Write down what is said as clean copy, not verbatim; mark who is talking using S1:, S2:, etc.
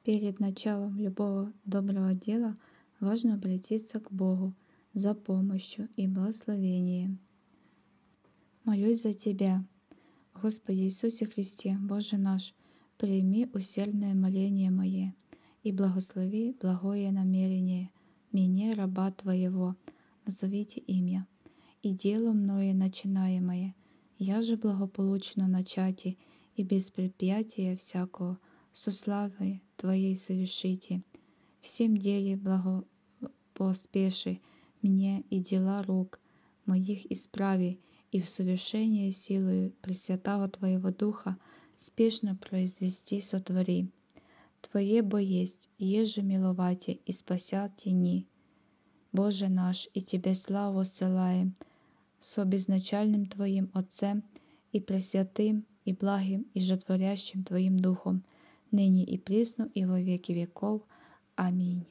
S1: Перед началом любого доброго дела важно обратиться к Богу за помощью и благословением. Молюсь за Тебя, Господи Иисусе Христе, Боже наш, прими усердное моление мое и благослови благое намерение мне, раба Твоего, назовите имя, и дело мною начинаемое, я же благополучно начати и без предприятия всякого, со славой Твоей совершите. Всем деле благопоспеши мне и дела рук моих исправи, и в совершении силою Пресвятого Твоего Духа спешно произвести сотвори. Твое бо есть, еже миловате и спасят тени. Боже наш, и Тебе славу ссылаем, со безначальным Твоим Отцем и Пресвятым, и благим, и жотворящим Твоим Духом, ныне и присно, и во веки веков. Аминь.